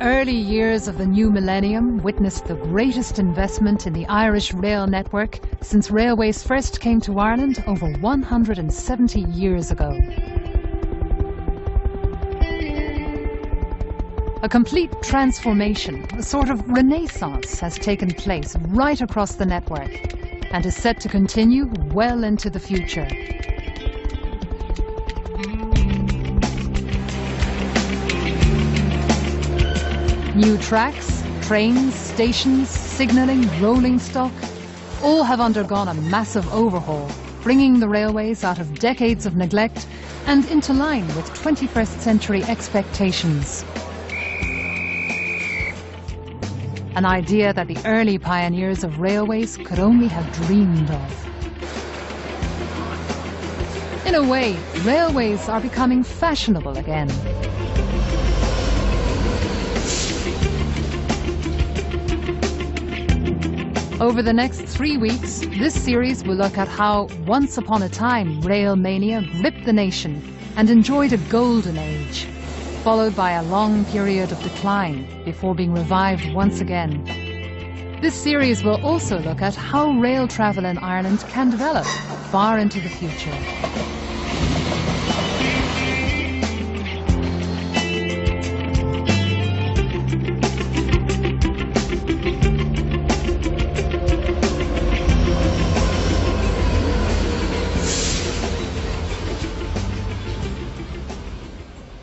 early years of the new millennium witnessed the greatest investment in the Irish rail network since railways first came to Ireland over 170 years ago. A complete transformation, a sort of renaissance, has taken place right across the network and is set to continue well into the future. New tracks, trains, stations, signalling, rolling stock, all have undergone a massive overhaul, bringing the railways out of decades of neglect and into line with 21st century expectations. An idea that the early pioneers of railways could only have dreamed of. In a way, railways are becoming fashionable again. Over the next 3 weeks, this series will look at how, once upon a time, rail mania gripped the nation and enjoyed a golden age, followed by a long period of decline before being revived once again. This series will also look at how rail travel in Ireland can develop far into the future.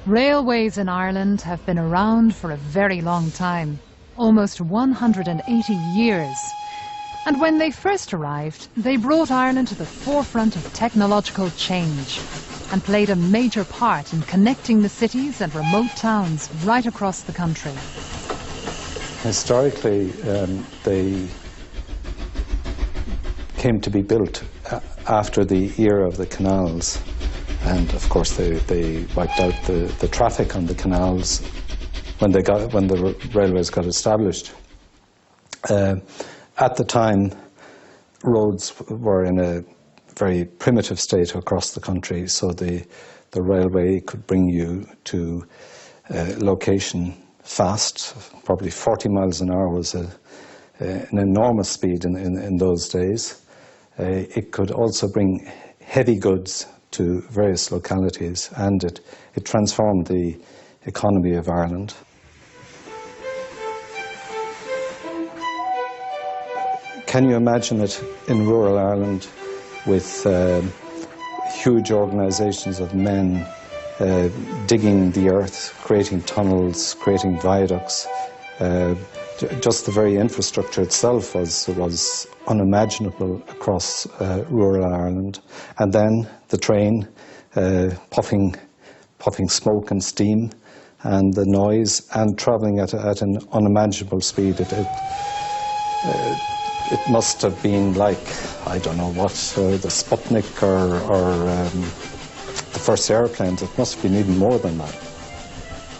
Railways in Ireland have been around for a very long time, almost 180 years. And when they first arrived, they brought Ireland to the forefront of technological change and played a major part in connecting the cities and remote towns right across the country. Historically, they came to be built after the era of the canals. And of course, they wiped out the traffic on the canals when the railways got established. At the time, roads were in a very primitive state across the country, so the railway could bring you to a location fast. Probably 40 miles an hour was an enormous speed in those days. It could also bring heavy goods to various localities, and it transformed the economy of Ireland. Can you imagine it in rural Ireland with huge organisations of men digging the earth, creating tunnels, creating viaducts? Just the very infrastructure itself was unimaginable across rural Ireland. And then the train puffing smoke and steam, and the noise, and travelling at an unimaginable speed. It must have been like, I don't know what, the Sputnik or the first airplanes. It must have been even more than that.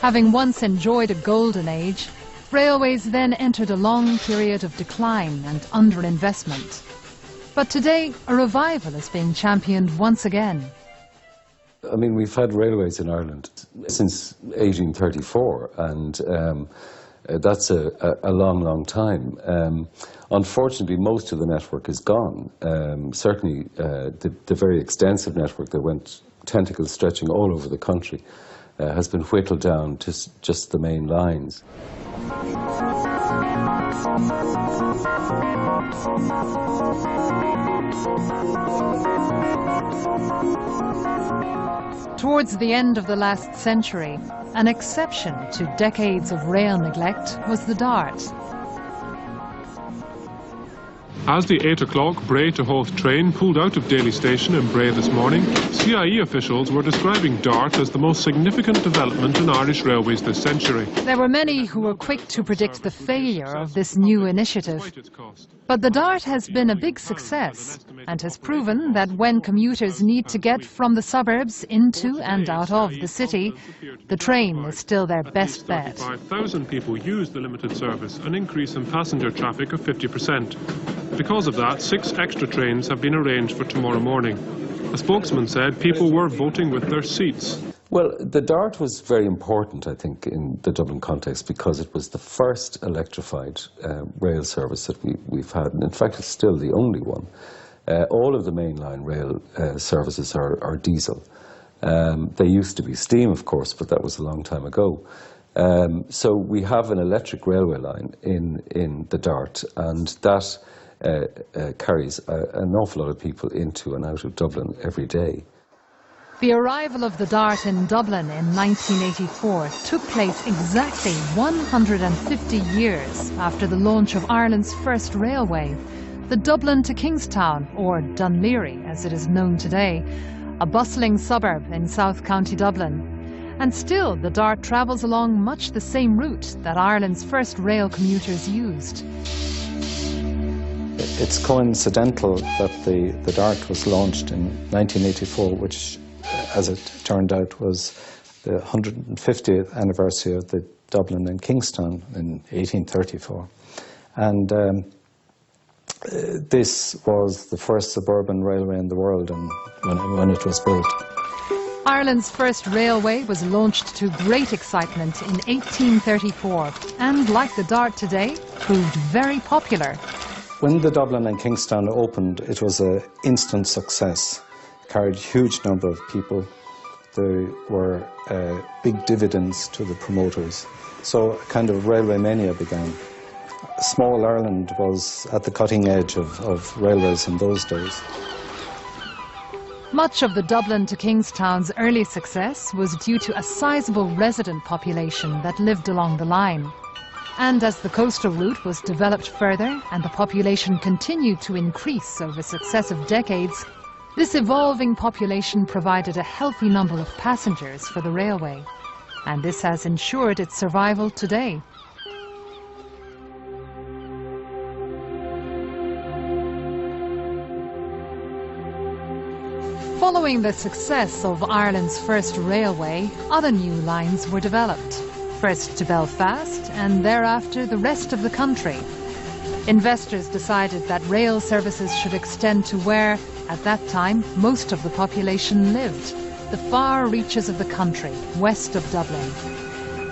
Having once enjoyed a golden age, railways then entered a long period of decline and underinvestment. But today, a revival is being championed once again. I mean, we've had railways in Ireland since 1834, and that's a long, long time. Unfortunately, most of the network is gone. Certainly, the very extensive network that went tentacles stretching all over the country has been whittled down to just the main lines. Towards the end of the last century, an exception to decades of rail neglect was the Dart. As the 8 o'clock Bray to Howth train pulled out of Daly Station in Bray this morning, CIE officials were describing Dart as the most significant development in Irish railways this century. There were many who were quick to predict the failure of this new initiative. But the Dart has been a big success and has proven that when commuters need to get from the suburbs into and out of the city, the train is still their best bet. 5,000 people used the limited service, an increase in passenger traffic of 50%. Because of that, 6 extra trains have been arranged for tomorrow morning. A spokesman said people were voting with their seats. Well, the Dart was very important, I think, in the Dublin context because it was the first electrified rail service that we've had, and in fact it's still the only one. All of the mainline rail services are diesel. They used to be steam, of course, but that was a long time ago. So we have an electric railway line in the Dart, and that carries an awful lot of people into and out of Dublin every day. The arrival of the Dart in Dublin in 1984 took place exactly 150 years after the launch of Ireland's first railway, the Dublin to Kingstown, or Dunleary as it is known today, a bustling suburb in South County Dublin. And still the Dart travels along much the same route that Ireland's first rail commuters used. It's coincidental that the Dart was launched in 1984, which, as it turned out, was the 150th anniversary of the Dublin and Kingstown in 1834. And this was the first suburban railway in the world when it was built. Ireland's first railway was launched to great excitement in 1834 and, like the Dart today, proved very popular. When the Dublin and Kingstown opened, it was an instant success. It carried a huge number of people. There were big dividends to the promoters. So a kind of railway mania began. Small Ireland was at the cutting edge of railways in those days. Much of the Dublin to Kingstown's early success was due to a sizable resident population that lived along the line. And as the coastal route was developed further and the population continued to increase over successive decades, this evolving population provided a healthy number of passengers for the railway. And this has ensured its survival today. Following the success of Ireland's first railway, other new lines were developed. First to Belfast and thereafter the rest of the country. Investors decided that rail services should extend to where, at that time, most of the population lived, the far reaches of the country, west of Dublin.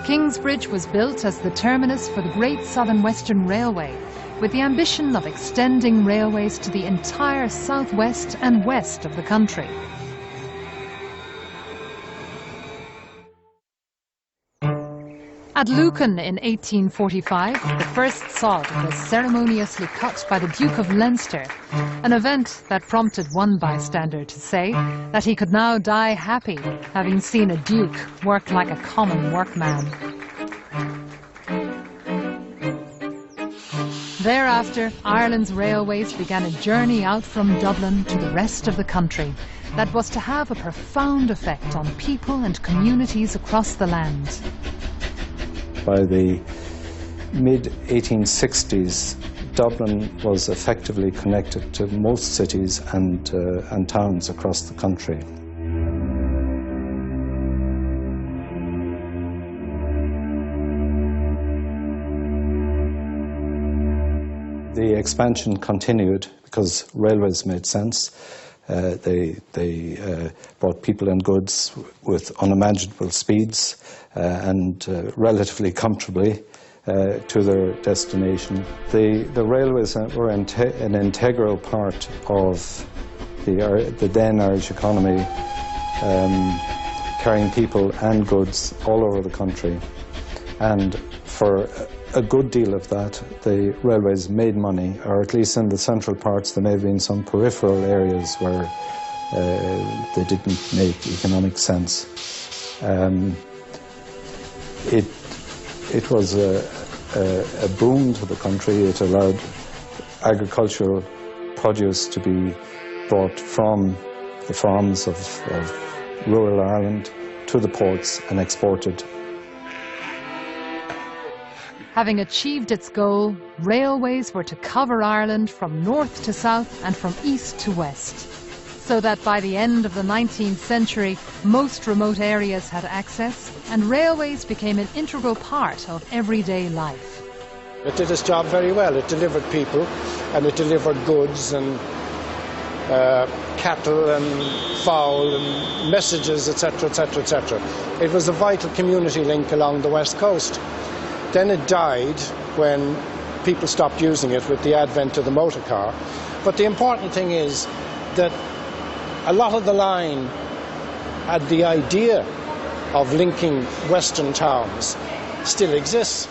Kingsbridge was built as the terminus for the Great Southern Western Railway, with the ambition of extending railways to the entire southwest and west of the country. At Lucan in 1845, the first sod was ceremoniously cut by the Duke of Leinster, an event that prompted one bystander to say that he could now die happy, having seen a duke work like a common workman. Thereafter, Ireland's railways began a journey out from Dublin to the rest of the country that was to have a profound effect on people and communities across the land. By the mid-1860s, Dublin was effectively connected to most cities and towns across the country. The expansion continued because railways made sense. They brought people and goods with unimaginable speeds and relatively comfortably to their destination. The railways were an integral part of the then Irish economy, carrying people and goods all over the country. And for a good deal of that, the railways made money, or at least in the central parts. There may have been some peripheral areas where they didn't make economic sense. It was a boon to the country. It allowed agricultural produce to be brought from the farms of rural Ireland to the ports and exported. Having achieved its goal, railways were to cover Ireland from north to south and from east to west, so that by the end of the 19th century, most remote areas had access, and railways became an integral part of everyday life. It did its job very well. It delivered people and it delivered goods, and cattle and fowl and messages, etc., etc., etc. It was a vital community link along the west coast. Then it died when people stopped using it with the advent of the motor car. But the important thing is that a lot of the line had the idea of linking western towns still exists.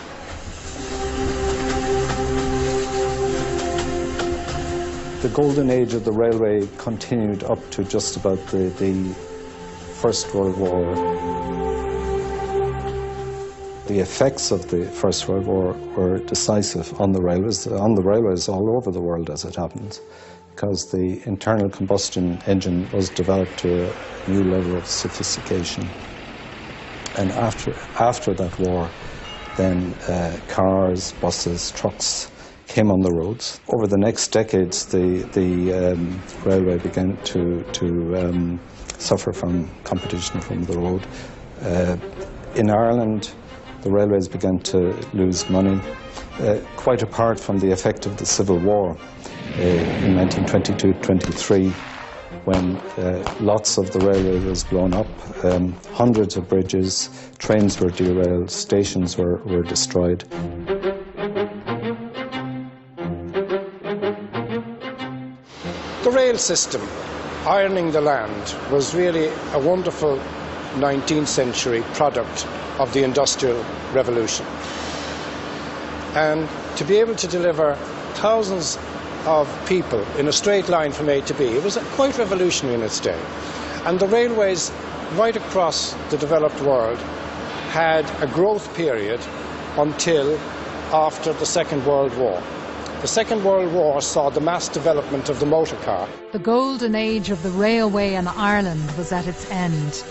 The golden age of the railway continued up to just about the First World War. The effects of the First World War were decisive on the railways all over the world, as it happens, because the internal combustion engine was developed to a new level of sophistication. And after that war, then cars, buses, trucks came on the roads. Over the next decades, the railway began to suffer from competition from the road. In Ireland, the railways began to lose money, quite apart from the effect of the Civil War in 1922-23, when lots of the railway was blown up, hundreds of bridges, trains were derailed, stations were destroyed. The rail system, ironing the land, was really a wonderful 19th century product of the Industrial Revolution. And to be able to deliver thousands of people in a straight line from A to B, it was quite revolutionary in its day. And the railways right across the developed world had a growth period until after the Second World War. The Second World War saw the mass development of the motor car. The golden age of the railway in Ireland was at its end.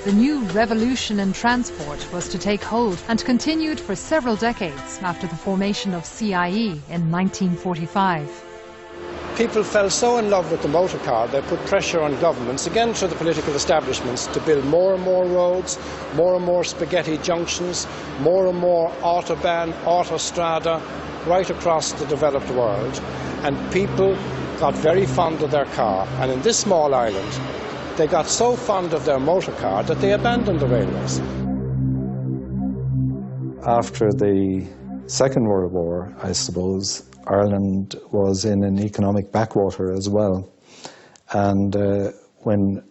The new revolution in transport was to take hold and continued for several decades after the formation of CIE in 1945. People fell so in love with the motor car, they put pressure on governments, again through the political establishments, to build more and more roads, more and more spaghetti junctions, more and more autobahn, autostrada, right across the developed world. And people got very fond of their car. And in this small island, they got so fond of their motor car that they abandoned the railways. After the Second World War, I suppose, Ireland was in an economic backwater as well. And when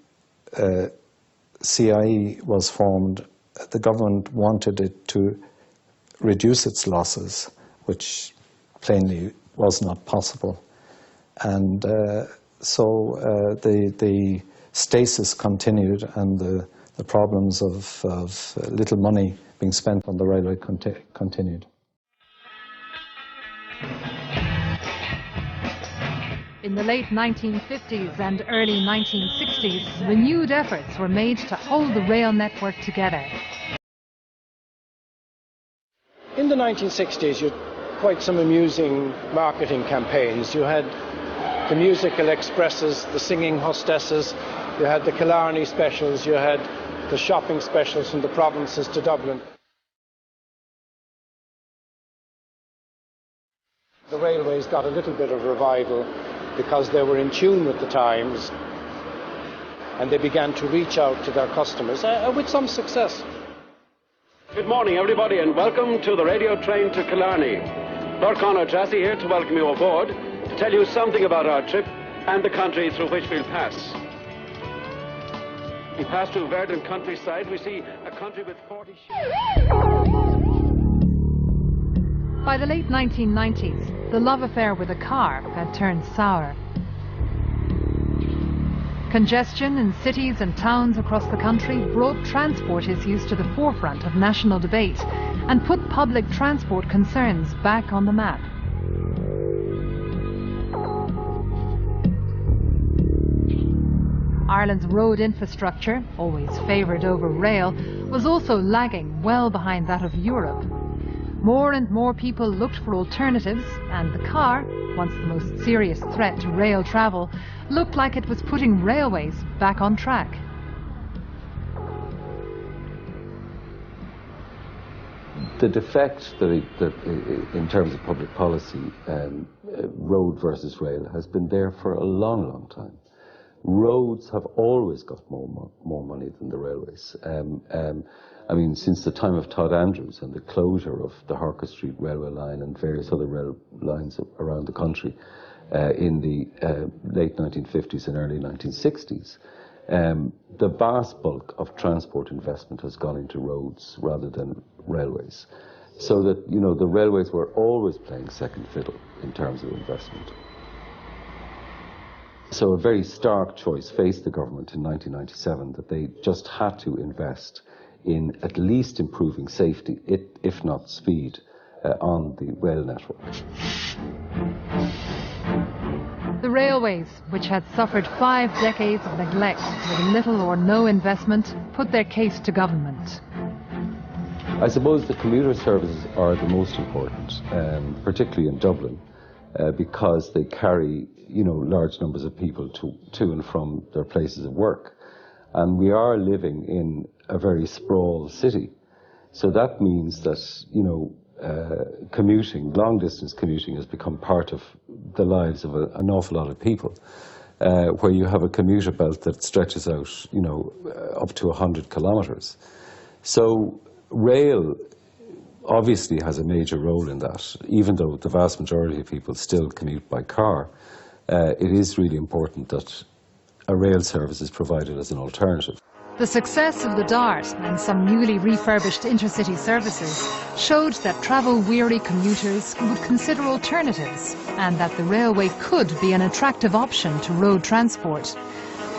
CIE was formed, the government wanted it to reduce its losses, which plainly was not possible. And so the stasis continued, and the problems of little money being spent on the railway continued. In the late 1950s and early 1960s, renewed efforts were made to hold the rail network together. In the 1960s, you had quite some amusing marketing campaigns. You had the musical expresses, the singing hostesses, you had the Killarney specials, you had the shopping specials from the provinces to Dublin. The railways got a little bit of revival because they were in tune with the times, and they began to reach out to their customers with some success. Good morning, everybody, and welcome to the radio train to Killarney. Lord Conor Tracy here to welcome you aboard, to tell you something about our trip and the country through which we'll pass. We pass through verdant countryside. We see a country with 40 ships. By the late 1990s, the love affair with a car had turned sour. Congestion in cities and towns across the country brought transport issues to the forefront of national debate and put public transport concerns back on the map. Ireland's road infrastructure, always favoured over rail, was also lagging well behind that of Europe. More and more people looked for alternatives, and the car, once the most serious threat to rail travel, looked like it was putting railways back on track. The defect that in terms of public policy, road versus rail, has been there for a long, long time. roads have always got more money than the railways. I mean, since the time of Todd Andrews and the closure of the Harker Street railway line and various other rail lines around the country in the late 1950s and early 1960s, the vast bulk of transport investment has gone into roads rather than railways. So that, you know, the railways were always playing second fiddle in terms of investment. So a very stark choice faced the government in 1997 that they just had to invest in at least improving safety, if not speed, on the rail network. The railways, which had suffered 5 decades of neglect with little or no investment, put their case to government. I suppose the commuter services are the most important, particularly in Dublin, because they carry, you know, large numbers of people to and from their places of work. And we are living in a very sprawled city. So that means that, you know, commuting, long-distance commuting has become part of the lives of an awful lot of people, where you have a commuter belt that stretches out, you know, up to 100 kilometres. So rail obviously has a major role in that. Even though the vast majority of people still commute by car, it is really important that a rail service is provided as an alternative. The success of the DART and some newly refurbished intercity services showed that travel-weary commuters would consider alternatives and that the railway could be an attractive option to road transport.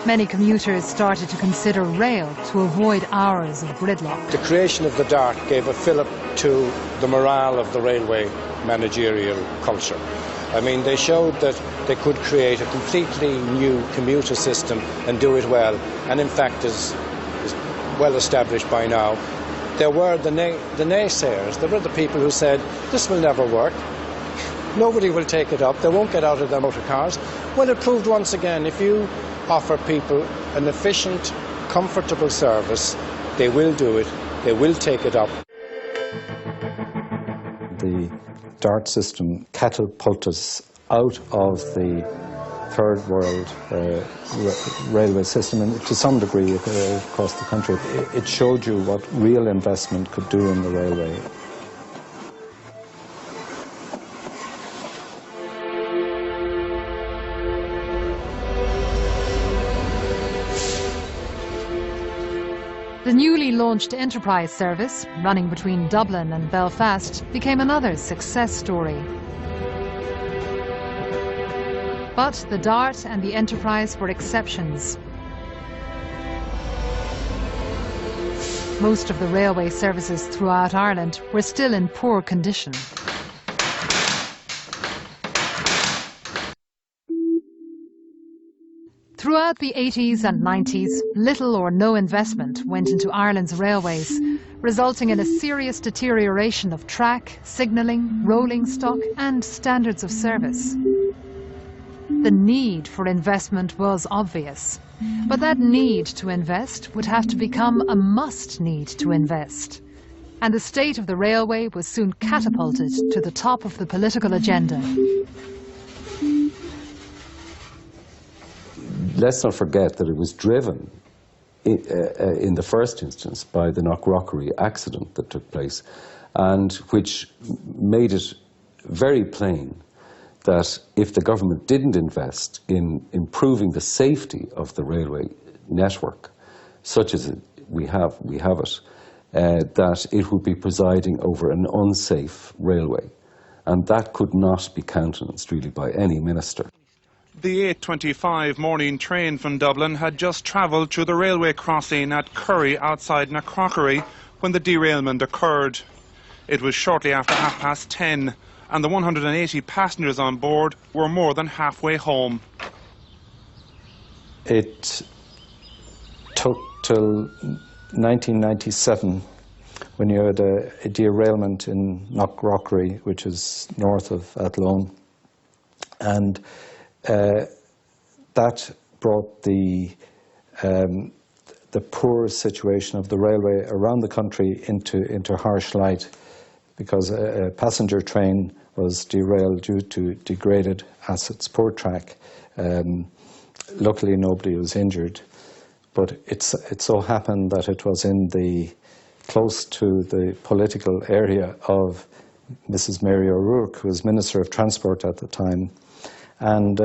Many commuters started to consider rail to avoid hours of gridlock. The creation of the DART gave a fillip to the morale of the railway managerial culture. I mean, they showed that they could create a completely new commuter system and do it well, and in fact is well established by now. There were the naysayers, there were the people who said, this will never work, nobody will take it up, they won't get out of their motor cars. Well, it proved once again, if you offer people an efficient, comfortable service, they will do it, they will take it up. The DART system catapulted us out of the third world railway system, and to some degree across the country. It showed you what real investment could do in the railway. The newly launched Enterprise service, running between Dublin and Belfast, became another success story. But the DART and the Enterprise were exceptions. Most of the railway services throughout Ireland were still in poor condition. Throughout the 80s and 90s, little or no investment went into Ireland's railways, resulting in a serious deterioration of track, signalling, rolling stock and standards of service. The need for investment was obvious, but that need to invest would have to become a must need to invest. And the state of the railway was soon catapulted to the top of the political agenda. Let's not forget that it was driven in the first instance by the Knockrockery accident that took place, and which made it very plain that if the government didn't invest in improving the safety of the railway network, such as we have it, that it would be presiding over an unsafe railway. And that could not be countenanced really by any minister. The 8:25 morning train from Dublin had just travelled through the railway crossing at Curry outside Knockrockery when the derailment occurred. It was shortly after 10:30, and the 180 passengers on board were more than halfway home. It took till 1997 when you had a derailment in Knockrockery, which is north of Athlone, and that brought the poor situation of the railway around the country into harsh light, because a passenger train was derailed due to degraded assets, poor track, Luckily, nobody was injured, but it so happened that it was close to the political area of Mrs. Mary O'Rourke, who was Minister of Transport at the time, and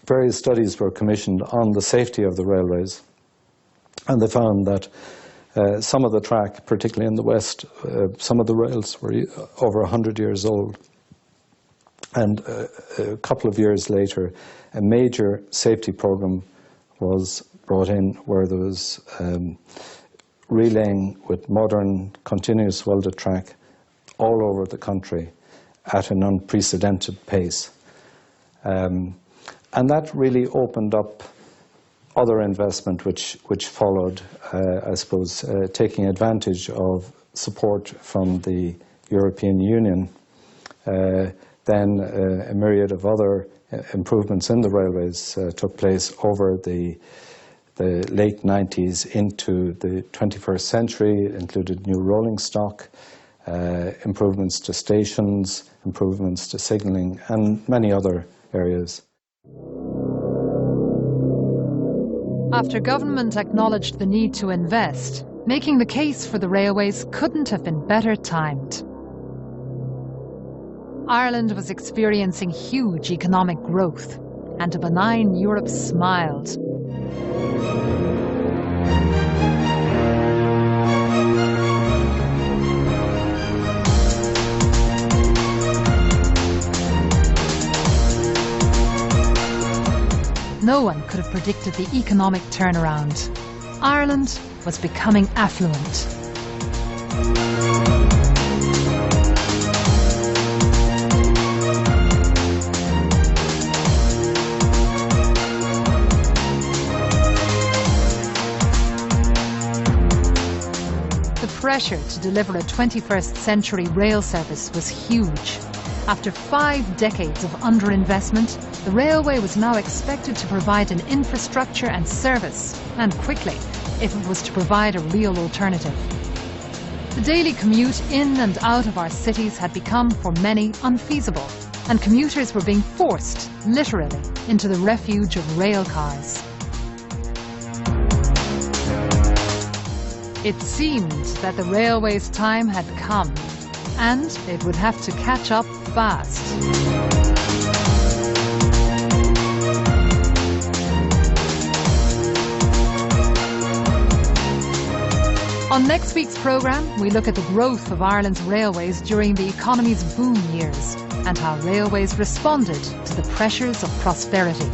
various studies were commissioned on the safety of the railways, and they found that some of the track, particularly in the west, some of the rails were over 100 years old. And a couple of years later, a major safety program was brought in where there was relaying with modern continuous welded track all over the country at an unprecedented pace. And that really opened up other investment which followed, I suppose, taking advantage of support from the European Union. Then a myriad of other improvements in the railways took place over the late 90s into the 21st century. It included new rolling stock, improvements to stations, improvements to signalling, and many other areas. After government acknowledged the need to invest, making the case for the railways couldn't have been better timed. Ireland was experiencing huge economic growth, and a benign Europe smiled. No one could have predicted the economic turnaround. Ireland was becoming affluent. The pressure to deliver a 21st century rail service was huge. After 5 decades of underinvestment, the railway was now expected to provide an infrastructure and service, and quickly, if it was to provide a real alternative. The daily commute in and out of our cities had become, for many, unfeasible, and commuters were being forced, literally, into the refuge of rail cars. It seemed that the railway's time had come, and it would have to catch up fast. On next week's programme, we look at the growth of Ireland's railways during the economy's boom years and how railways responded to the pressures of prosperity.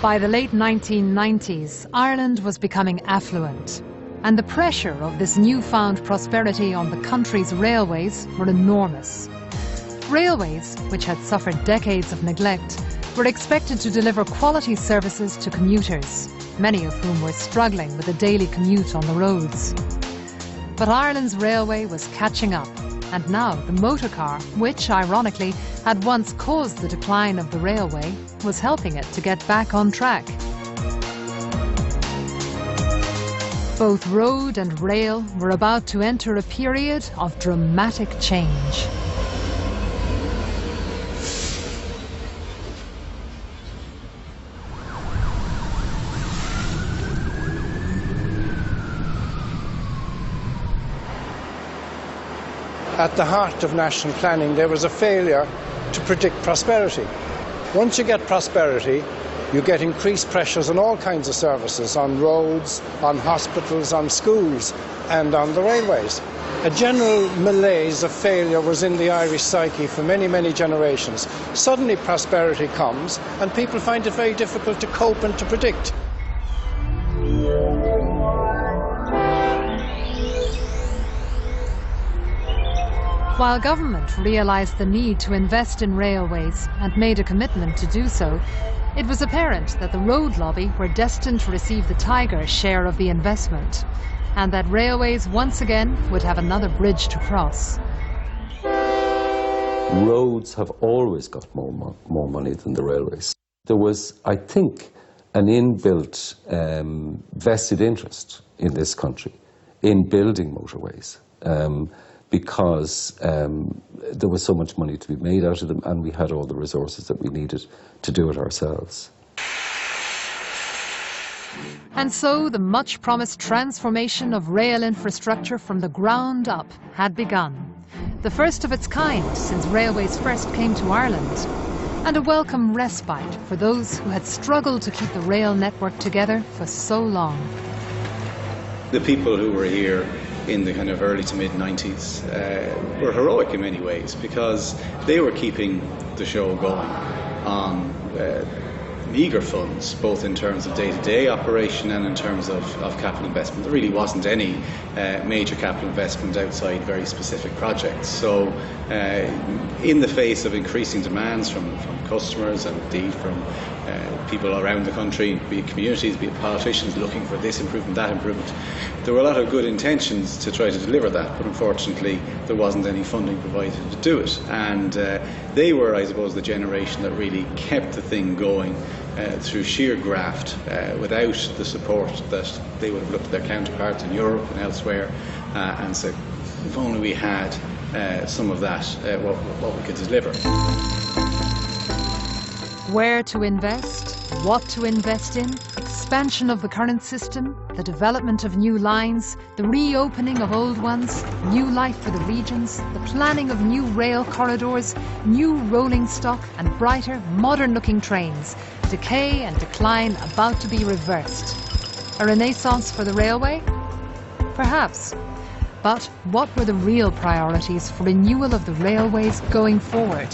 By the late 1990s, Ireland was becoming affluent, and the pressure of this newfound prosperity on the country's railways were enormous. Railways, which had suffered decades of neglect, were expected to deliver quality services to commuters, many of whom were struggling with a daily commute on the roads. But Ireland's railway was catching up, and now the motor car, which, ironically, had once caused the decline of the railway, was helping it to get back on track. Both road and rail were about to enter a period of dramatic change. at the heart of national planning, there was a failure to predict prosperity. Once you get prosperity, you get increased pressures on all kinds of services, on roads, on hospitals, on schools, and on the railways. A general malaise of failure was in the Irish psyche for many, many generations. Suddenly prosperity comes, and people find it very difficult to cope and to predict. While government realised the need to invest in railways and made a commitment to do so, it was apparent that the road lobby were destined to receive the tiger share of the investment, and that railways once again would have another bridge to cross. Roads have always got more money than the railways. There was, I think, an inbuilt vested interest in this country in building motorways. Because there was so much money to be made out of them, and we had all the resources that we needed to do it ourselves. And so the much-promised transformation of rail infrastructure from the ground up had begun. The first of its kind since railways first came to Ireland, and a welcome respite for those who had struggled to keep the rail network together for so long. The people who were here in the kind of early to mid-90s were heroic in many ways, because they were keeping the show going on meagre funds, both in terms of day-to-day operation and in terms of capital investment. There really wasn't any major capital investment outside very specific projects. So in the face of increasing demands from customers, and indeed from people around the country, be it communities, be it politicians, looking for this improvement, that improvement, there were a lot of good intentions to try to deliver that, but unfortunately there wasn't any funding provided to do it. And they were, I suppose, the generation that really kept the thing going through sheer graft, without the support that they would have looked at their counterparts in Europe and elsewhere and said, if only we had some of that, what we could deliver. Where to invest, what to invest in, expansion of the current system, the development of new lines, the reopening of old ones, new life for the regions, the planning of new rail corridors, new rolling stock and brighter, modern-looking trains, decay and decline about to be reversed. A renaissance for the railway? Perhaps. But what were the real priorities for renewal of the railways going forward?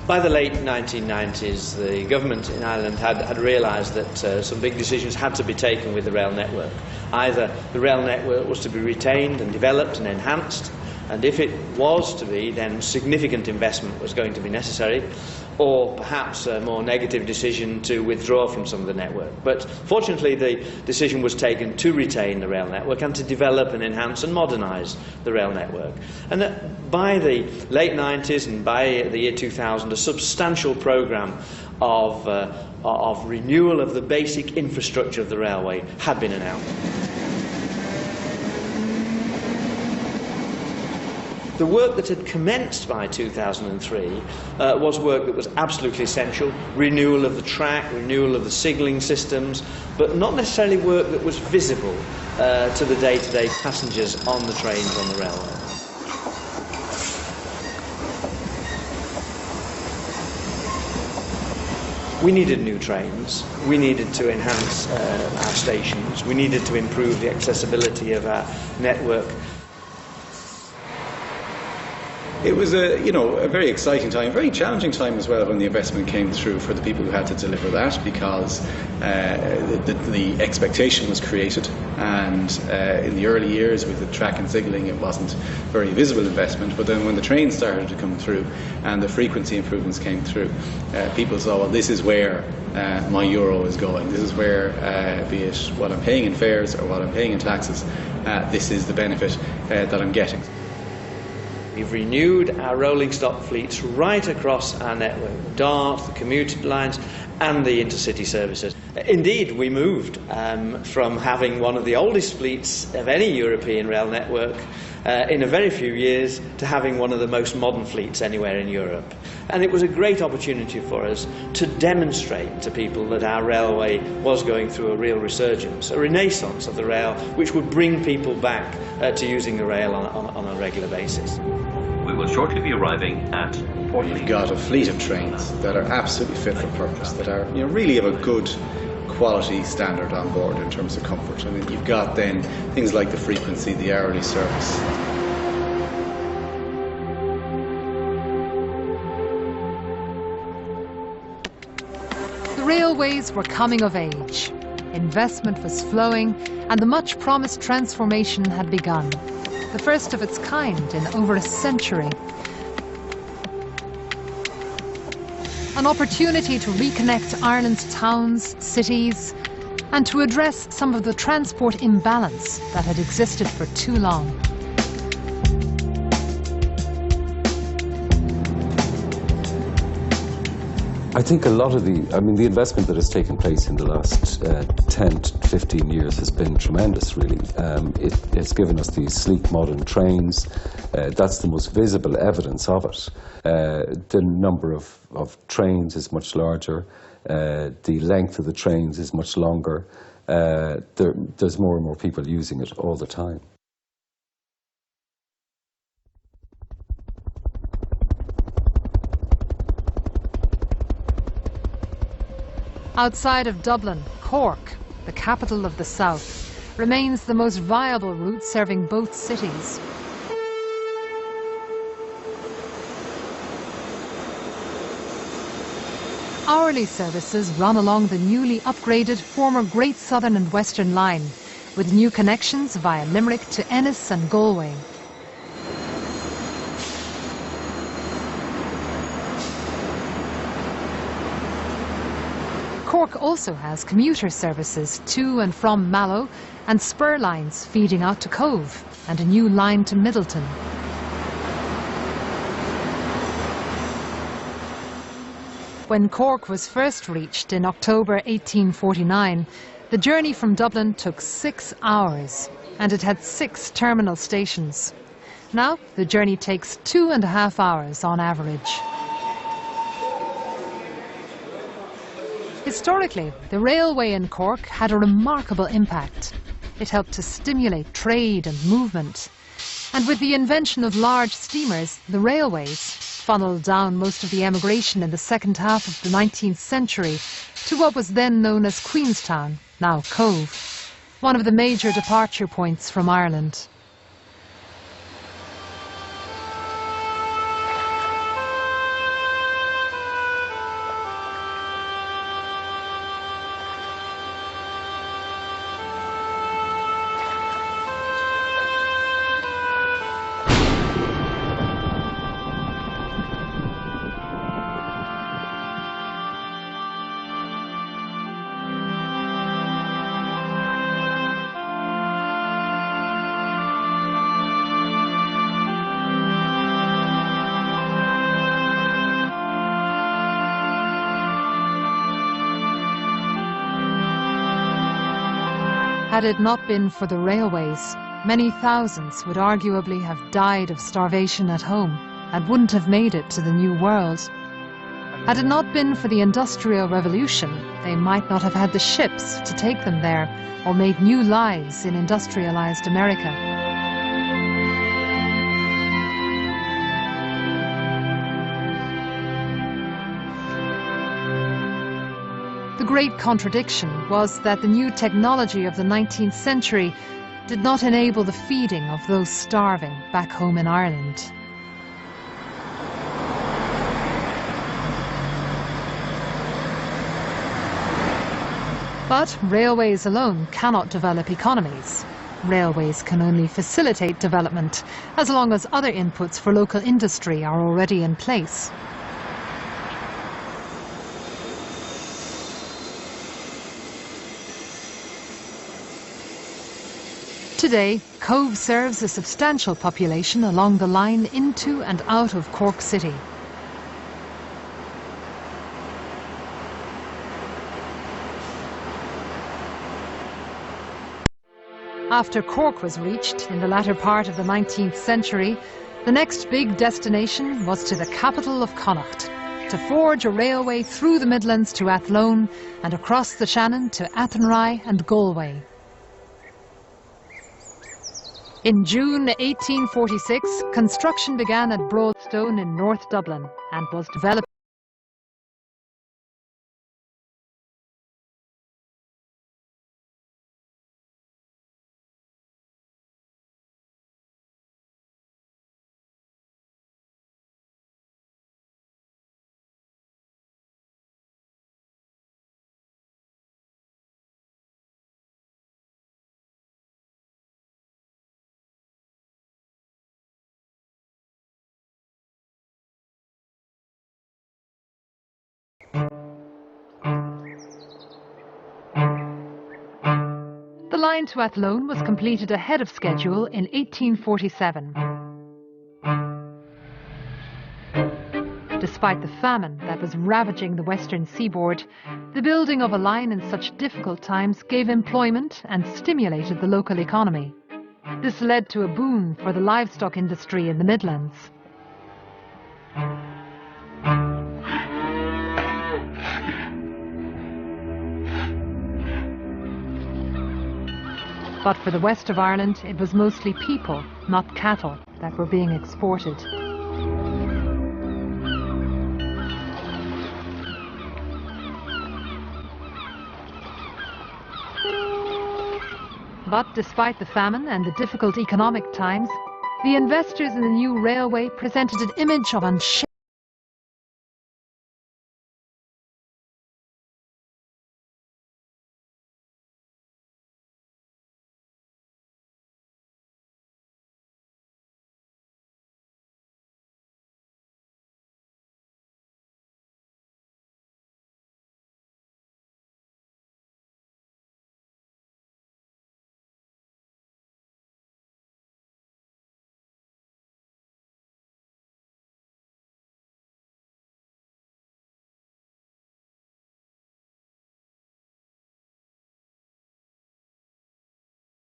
By the late 1990s, the government in Ireland had realised that some big decisions had to be taken with the rail network. Either the rail network was to be retained and developed and enhanced, and if it was to be, then significant investment was going to be necessary, or perhaps a more negative decision to withdraw from some of the network. But fortunately, the decision was taken to retain the rail network and to develop and enhance and modernise the rail network. And by the late 90s and by the year 2000, a substantial programme of renewal of the basic infrastructure of the railway had been announced. The work that had commenced by 2003 was work that was absolutely essential: renewal of the track, renewal of the signalling systems, but not necessarily work that was visible to the day-to-day passengers on the trains on the railway. We needed new trains, we needed to enhance our stations, we needed to improve the accessibility of our network. It was a very exciting time, very challenging time as well when the investment came through for the people who had to deliver that, because the expectation was created, and in the early years with the track and signalling it wasn't very visible investment, but then when the trains started to come through and the frequency improvements came through, people saw, well, this is where my euro is going, this is where, be it what I'm paying in fares or what I'm paying in taxes, this is the benefit that I'm getting. We've renewed our rolling stock fleets right across our network, DART, the commuter lines, and the intercity services. Indeed, we moved from having one of the oldest fleets of any European rail network in a very few years to having one of the most modern fleets anywhere in Europe. And it was a great opportunity for us to demonstrate to people that our railway was going through a real resurgence, a renaissance of the rail, which would bring people back to using the rail on a regular basis. We will shortly be arriving at Port. You've got a fleet of trains that are absolutely fit for purpose, that are, really of a good quality standard on board in terms of comfort. I mean, you've got then things like the frequency, the hourly service. The railways were coming of age. Investment was flowing, and the much-promised transformation had begun. The first of its kind in over a century. An opportunity to reconnect Ireland's towns, cities, and to address some of the transport imbalance that had existed for too long. I think a lot of the investment that has taken place in the last 10 to 15 years has been tremendous, really. It's given us these sleek modern trains. That's the most visible evidence of it. The number of trains is much larger. The length of the trains is much longer. There's more and more people using it all the time. Outside of Dublin, Cork, the capital of the south, remains the most viable route serving both cities. Hourly services run along the newly upgraded former Great Southern and Western Line, with new connections via Limerick to Ennis and Galway. Cork also has commuter services to and from Mallow and spur lines feeding out to Cove and a new line to Middleton. When Cork was first reached in October 1849, the journey from Dublin took 6 hours and it had 6 terminal stations. Now the journey takes 2.5 hours on average. Historically, the railway in Cork had a remarkable impact. It helped to stimulate trade and movement. And with the invention of large steamers, the railways funneled down most of the emigration in the second half of the 19th century to what was then known as Queenstown, now Cove, one of the major departure points from Ireland. Had it not been for the railways, many thousands would arguably have died of starvation at home and wouldn't have made it to the New World. Had it not been for the Industrial Revolution, they might not have had the ships to take them there or made new lives in industrialized America. The great contradiction was that the new technology of the 19th century did not enable the feeding of those starving back home in Ireland. But railways alone cannot develop economies. Railways can only facilitate development as long as other inputs for local industry are already in place. Today, Cove serves a substantial population along the line into and out of Cork City. After Cork was reached in the latter part of the 19th century, the next big destination was to the capital of Connacht, to forge a railway through the Midlands to Athlone and across the Shannon to Athenry and Galway. In June 1846, construction began at Broadstone in North Dublin and was developed. The line to Athlone was completed ahead of schedule in 1847. Despite the famine that was ravaging the western seaboard, the building of a line in such difficult times gave employment and stimulated the local economy. This led to a boom for the livestock industry in the Midlands. But for the west of Ireland, it was mostly people, not cattle, that were being exported. But despite the famine and the difficult economic times, the investors in the new railway presented an image of unshakable.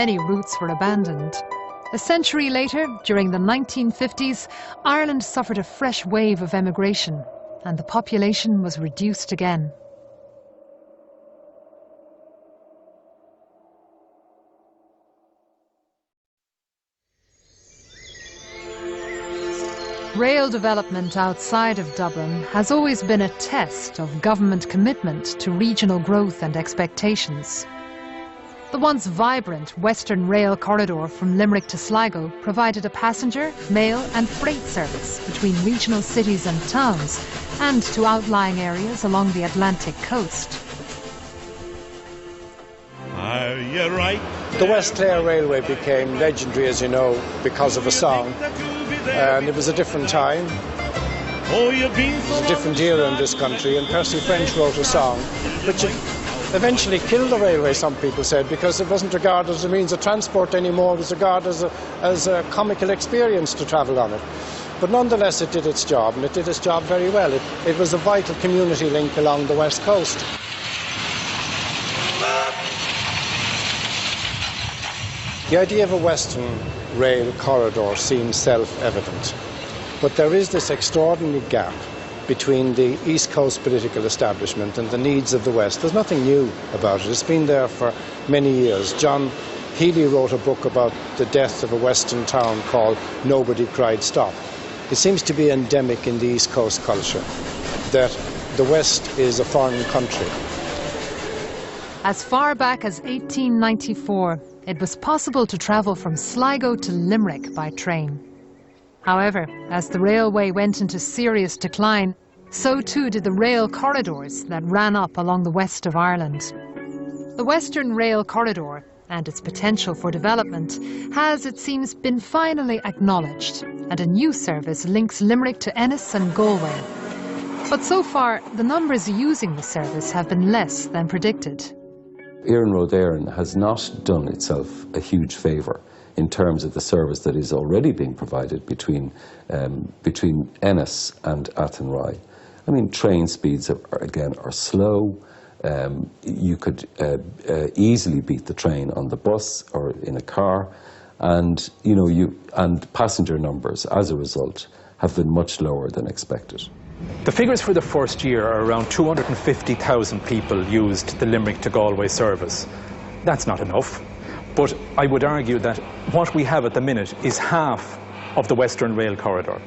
Many routes were abandoned. A century later, during the 1950s, Ireland suffered a fresh wave of emigration, and the population was reduced again. Rail development outside of Dublin has always been a test of government commitment to regional growth and expectations. The once vibrant Western Rail corridor from Limerick to Sligo provided a passenger, mail and freight service between regional cities and towns and to outlying areas along the Atlantic coast. Are you right? The West Clare Railway became legendary, as you know, because of a song. And it was a different time. It was a different era in this country, and Percy French wrote a song which eventually killed the railway, some people said, because it wasn't regarded as a means of transport anymore. It was regarded as a comical experience to travel on it. But nonetheless, it did its job, and it did its job very well. It was a vital community link along the west coast. The idea of a Western rail corridor seems self-evident, but there is this extraordinary gap between the East Coast political establishment and the needs of the West. There's nothing new about it. It's been there for many years. John Healy wrote a book about the death of a Western town called Nobody Cried Stop. It seems to be endemic in the East Coast culture that the West is a foreign country. As far back as 1894, it was possible to travel from Sligo to Limerick by train. However, as the railway went into serious decline, so too did the rail corridors that ran up along the west of Ireland. The Western Rail Corridor and its potential for development has, it seems, been finally acknowledged, and a new service links Limerick to Ennis and Galway. But so far, the numbers using the service have been less than predicted. Éireann Road Éireann has not done itself a huge favour in terms of the service that is already being provided between Ennis and Athenry. I mean, train speeds are slow. You could easily beat the train on the bus or in a car, and and passenger numbers as a result have been much lower than expected. The figures for the first year are around 250,000 people used the Limerick to Galway service. That's not enough, but I would argue that what we have at the minute is half of the Western Rail Corridor.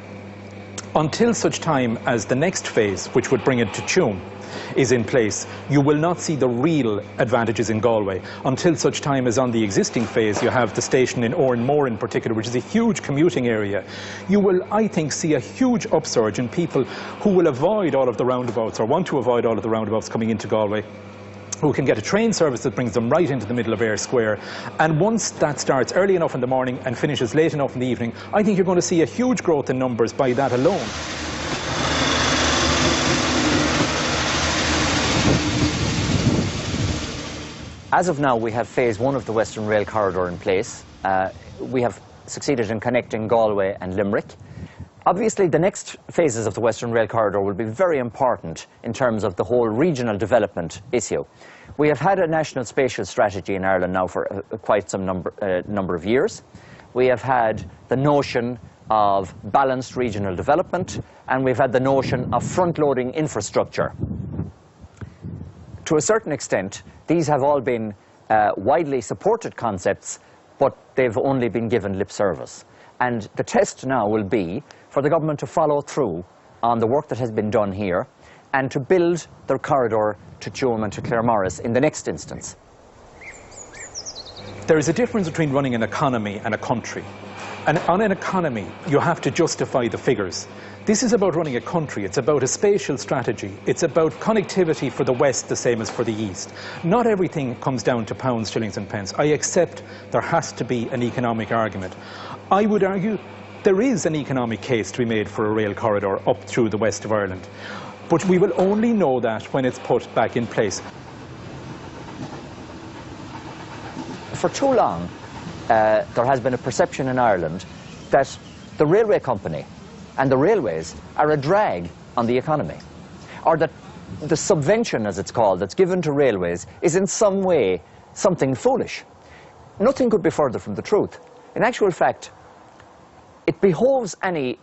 Until such time as the next phase, which would bring it to Tuam, is in place, you will not see the real advantages in Galway until such time as on the existing phase you have the station in Oranmore in particular, which is a huge commuting area. You will, I think, see a huge upsurge in people who will avoid all of the roundabouts or want to avoid all of the roundabouts coming into Galway, who can get a train service that brings them right into the middle of Eyre Square. And once that starts early enough in the morning and finishes late enough in the evening, I think you're going to see a huge growth in numbers by that alone. As of now, we have phase 1 of the Western Rail Corridor in place. We have succeeded in connecting Galway and Limerick. Obviously, the next phases of the Western Rail Corridor will be very important in terms of the whole regional development issue. We have had a national spatial strategy in Ireland now for quite some number of years. We have had the notion of balanced regional development, and we've had the notion of front-loading infrastructure. To a certain extent, these have all been widely supported concepts, but they've only been given lip service. And the test now will be for the government to follow through on the work that has been done here and to build their corridor to Tuam and to Claremorris in the next instance. There is a difference between running an economy and a country. And on an economy, you have to justify the figures. This is about running a country. It's about a spatial strategy. It's about connectivity for the West the same as for the East. Not everything comes down to pounds, shillings and pence. I accept there has to be an economic argument. I would argue there is an economic case to be made for a rail corridor up through the west of Ireland. But we will only know that when it's put back in place. For too long, there has been a perception in Ireland that the railway company and the railways are a drag on the economy, or that the subvention, as it's called, that's given to railways is in some way something foolish. Nothing could be further from the truth. In actual fact, it behoves any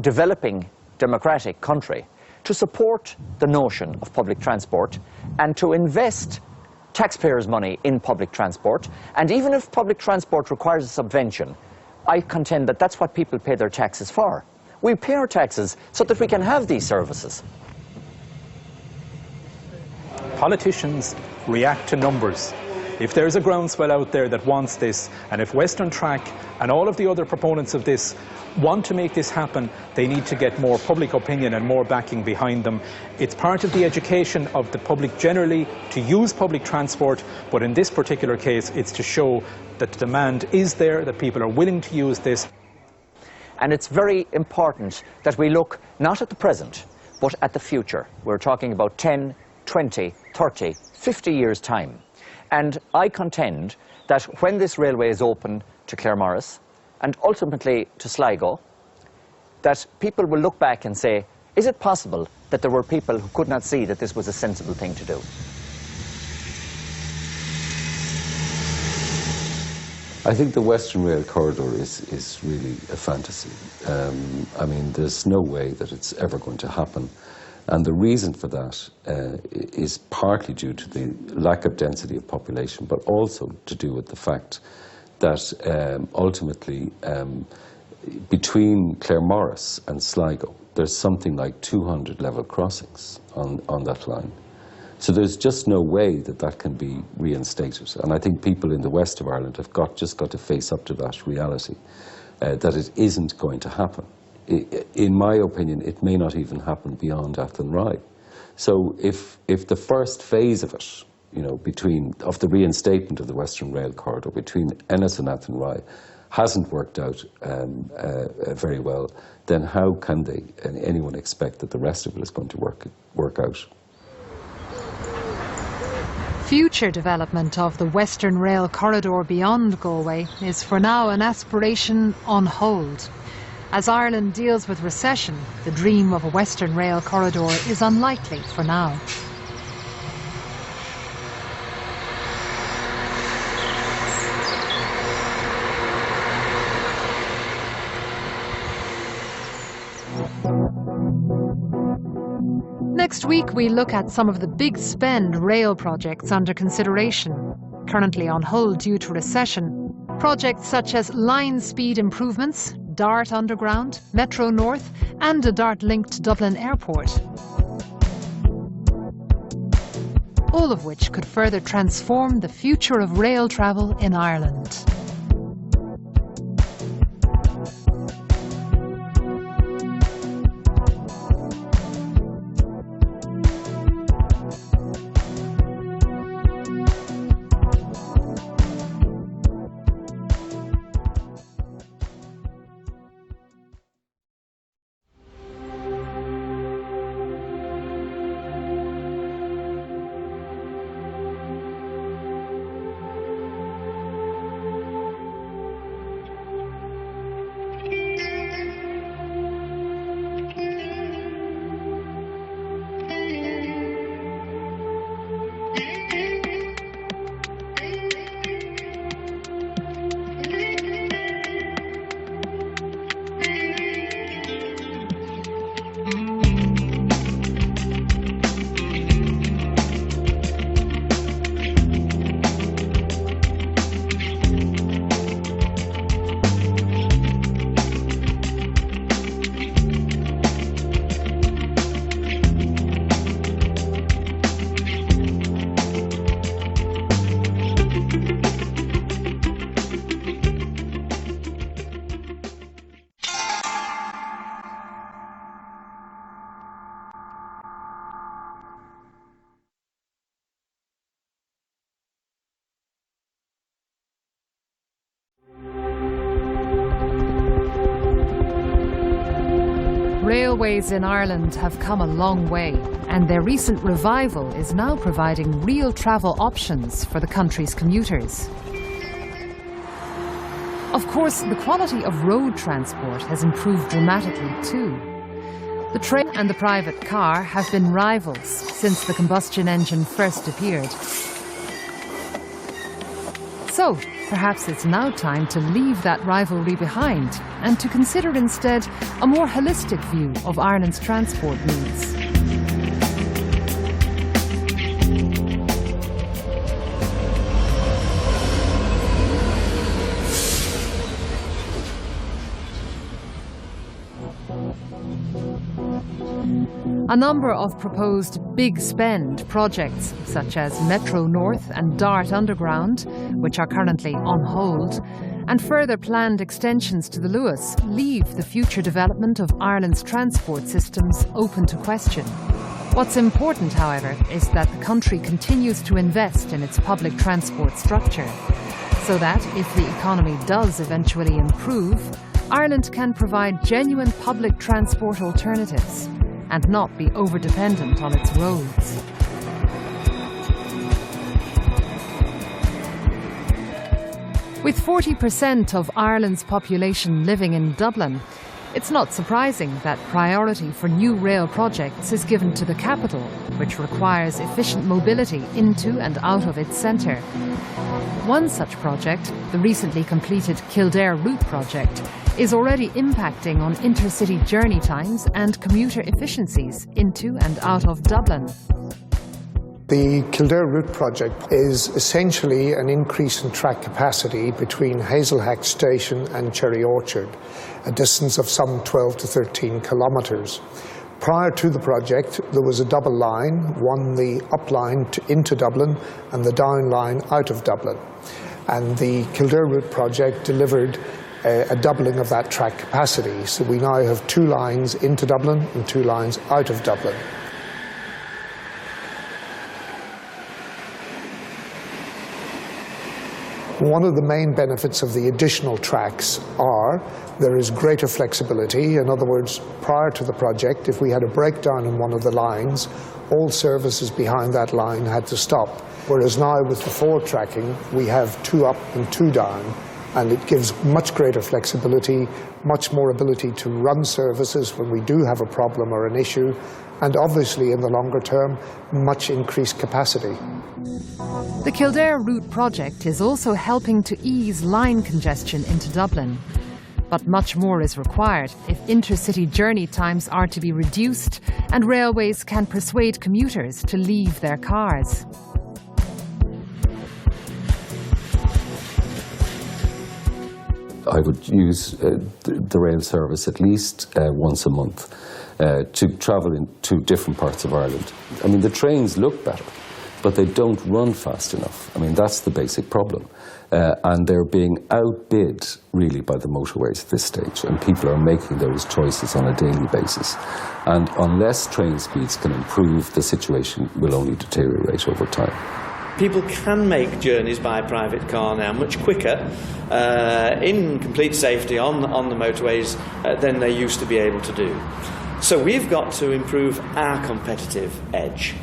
developing democratic country to support the notion of public transport and to invest taxpayers' money in public transport. And even if public transport requires a subvention, I contend that that's what people pay their taxes for. We pay our taxes so that we can have these services. Politicians react to numbers. If there's a groundswell out there that wants this, and if Western Track and all of the other proponents of this want to make this happen, they need to get more public opinion and more backing behind them. It's part of the education of the public generally to use public transport, but in this particular case, it's to show that the demand is there, that people are willing to use this. And it's very important that we look not at the present, but at the future. We're talking about 10, 20, 30, 50 years' time. And I contend that when this railway is open to Claremorris and ultimately to Sligo, that people will look back and say, is it possible that there were people who could not see that this was a sensible thing to do? I think the Western Rail Corridor is really a fantasy. I mean, there's no way that it's ever going to happen. And the reason for that is partly due to the lack of density of population, but also to do with the fact that ultimately between Claremorris and Sligo, there's something like 200 level crossings on that line. So there's just no way that that can be reinstated. And I think people in the west of Ireland have just got to face up to that reality, that it isn't going to happen. In my opinion, it may not even happen beyond Athenry. So if the first phase of it, of the reinstatement of the Western Rail Corridor between Ennis and Athenry hasn't worked out very well, then how can anyone expect that the rest of it is going to work out? Future development of the Western Rail Corridor beyond Galway is for now an aspiration on hold. As Ireland deals with recession, the dream of a Western Rail Corridor is unlikely for now. Next week, we look at some of the big spend rail projects under consideration, currently on hold due to recession. Projects such as line speed improvements, Dart Underground, Metro North, and a Dart link to Dublin Airport. All of which could further transform the future of rail travel in Ireland. Railways in Ireland have come a long way, and their recent revival is now providing real travel options for the country's commuters. Of course, the quality of road transport has improved dramatically too. The train and the private car have been rivals since the combustion engine first appeared. So, perhaps it's now time to leave that rivalry behind and to consider instead a more holistic view of Ireland's transport needs. A number of proposed big spend projects, such as Metro North and Dart Underground, which are currently on hold, and further planned extensions to the Luas, leave the future development of Ireland's transport systems open to question. What's important, however, is that the country continues to invest in its public transport structure, so that if the economy does eventually improve, Ireland can provide genuine public transport alternatives and not be over-dependent on its roads. With 40% of Ireland's population living in Dublin, it's not surprising that priority for new rail projects is given to the capital, which requires efficient mobility into and out of its centre. One such project, the recently completed Kildare Route project, is already impacting on intercity journey times and commuter efficiencies into and out of Dublin. The Kildare Route project is essentially an increase in track capacity between Hazelhack Station and Cherry Orchard, a distance of some 12 to 13 kilometres. Prior to the project, there was a double line, one the up line into Dublin and the down line out of Dublin. And the Kildare Route project delivered a doubling of that track capacity. So we now have 2 lines into Dublin and 2 lines out of Dublin. One of the main benefits of the additional tracks are there is greater flexibility. In other words, prior to the project, if we had a breakdown in one of the lines, all services behind that line had to stop. Whereas now with the forward tracking, we have 2 up and 2 down, and it gives much greater flexibility, much more ability to run services when we do have a problem or an issue, and obviously in the longer term, much increased capacity. The Kildare Route project is also helping to ease line congestion into Dublin. But much more is required if intercity journey times are to be reduced and railways can persuade commuters to leave their cars. I would use the rail service at least once a month to travel to different parts of Ireland. I mean, the trains look better, but they don't run fast enough. I mean, that's the basic problem. And they're being outbid, really, by the motorways at this stage, and people are making those choices on a daily basis. And unless train speeds can improve, the situation will only deteriorate over time. People can make journeys by private car now much quicker, in complete safety on the motorways than they used to be able to do. So we've got to improve our competitive edge.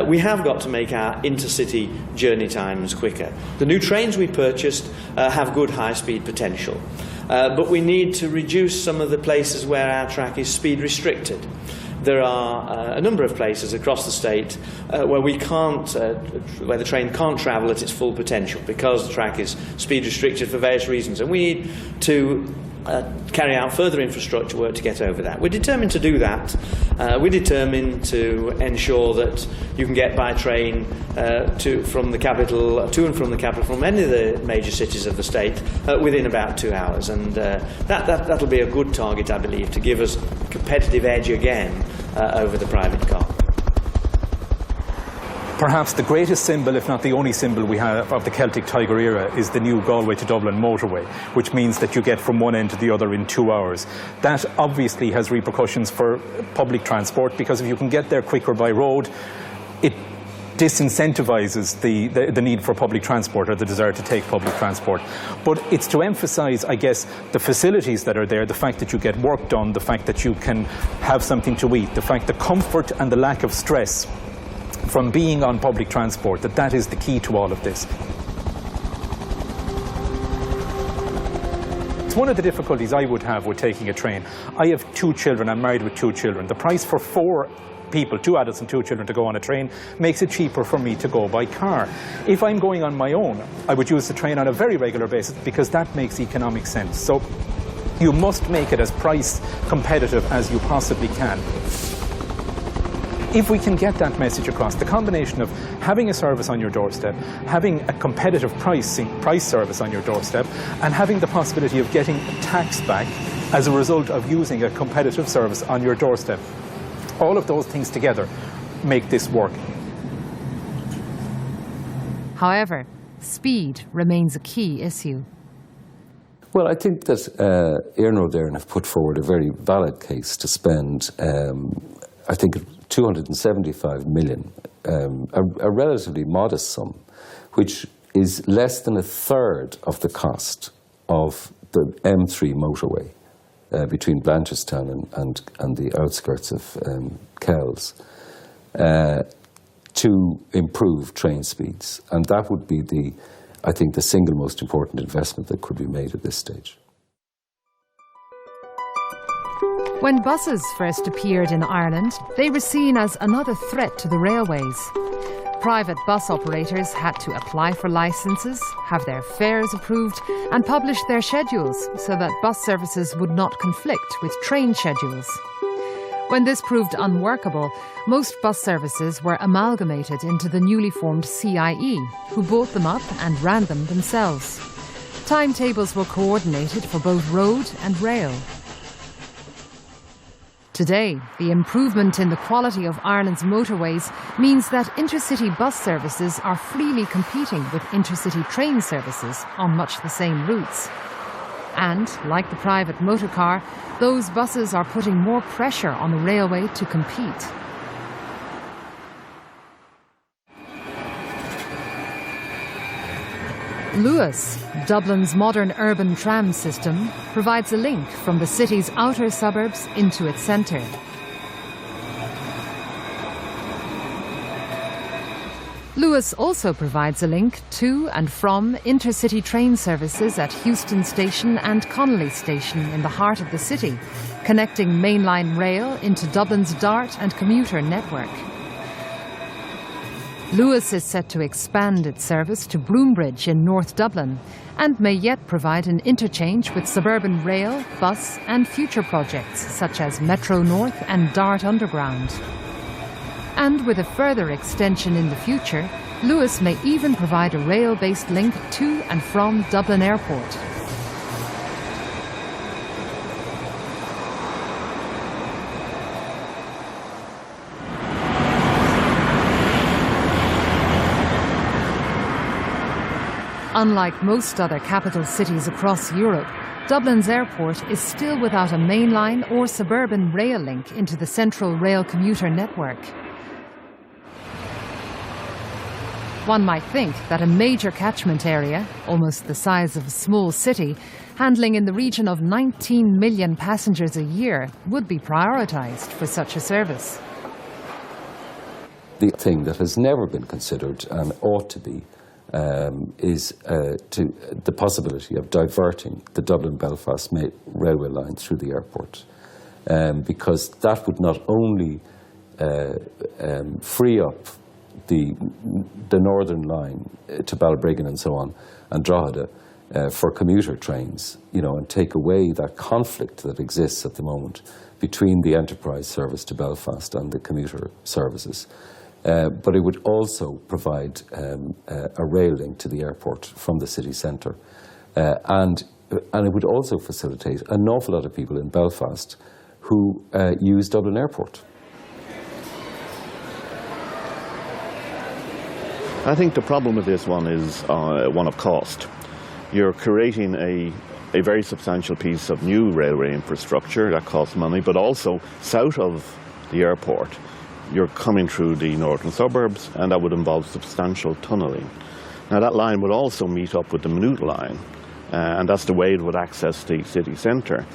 We have got to make our intercity journey times quicker. The new trains we purchased have good high-speed potential, but we need to reduce some of the places where our track is speed restricted. There are a number of places across the state where where the train can't travel at its full potential because the track is speed restricted for various reasons, and we need to carry out further infrastructure work to get over that. We're determined to do that. We're determined to ensure that you can get by train to and from the capital, from any of the major cities of the state within about 2 hours, and that'll be a good target, I believe, to give us a competitive edge again over the private car. Perhaps the greatest symbol, if not the only symbol we have of the Celtic Tiger era, is the new Galway to Dublin motorway, which means that you get from one end to the other in 2 hours. That obviously has repercussions for public transport, because if you can get there quicker by road, it disincentivises the need for public transport, or the desire to take public transport. But it's to emphasise, I guess, the facilities that are there, the fact that you get work done, the fact that you can have something to eat, the fact the comfort and the lack of stress from being on public transport, that is the key to all of this. It's one of the difficulties I would have with taking a train. I have 2 children, I'm married with 2 children. The price for 4 people, 2 adults and 2 children, to go on a train makes it cheaper for me to go by car. If I'm going on my own, I would use the train on a very regular basis, because that makes economic sense. So you must make it as price competitive as you possibly can. If we can get that message across, the combination of having a service on your doorstep, having a competitive price service on your doorstep, and having the possibility of getting tax back as a result of using a competitive service on your doorstep, all of those things together make this work. However, speed remains a key issue. Well, I think that Iarnród there have put forward a very valid case to spend, I think, 275 million, a relatively modest sum, which is less than a third of the cost of the M3 motorway between Blanchardstown and the outskirts of Kells, to improve train speeds. And that would be I think, the single most important investment that could be made at this stage. When buses first appeared in Ireland, they were seen as another threat to the railways. Private bus operators had to apply for licences, have their fares approved, and publish their schedules so that bus services would not conflict with train schedules. When this proved unworkable, most bus services were amalgamated into the newly formed CIE, who bought them up and ran them themselves. Timetables were coordinated for both road and rail. Today, the improvement in the quality of Ireland's motorways means that intercity bus services are freely competing with intercity train services on much the same routes. And, like the private motor car, those buses are putting more pressure on the railway to compete. Luas, Dublin's modern urban tram system, provides a link from the city's outer suburbs into its centre. Luas also provides a link to and from intercity train services at Heuston Station and Connolly Station in the heart of the city, connecting mainline rail into Dublin's DART and commuter network. Luas is set to expand its service to Broombridge in North Dublin and may yet provide an interchange with suburban rail, bus and future projects such as Metro North and Dart Underground. And with a further extension in the future, Luas may even provide a rail-based link to and from Dublin Airport. Unlike most other capital cities across Europe, Dublin's airport is still without a mainline or suburban rail link into the central rail commuter network. One might think that a major catchment area, almost the size of a small city, handling in the region of 19 million passengers a year, would be prioritised for such a service. The thing that has never been considered and ought to be is the possibility of diverting the Dublin-Belfast railway line through the airport, because that would not only free up the northern line to Balbriggan and so on, and Drogheda for commuter trains, and take away that conflict that exists at the moment between the enterprise service to Belfast and the commuter services. But it would also provide a rail link to the airport from the city centre. And it would also facilitate an awful lot of people in Belfast who use Dublin Airport. I think the problem with this one is one of cost. You're creating a very substantial piece of new railway infrastructure that costs money, but also south of the airport, you're coming through the northern suburbs, and that would involve substantial tunnelling. Now that line would also meet up with the Minute line, and that's the way it would access the city centre.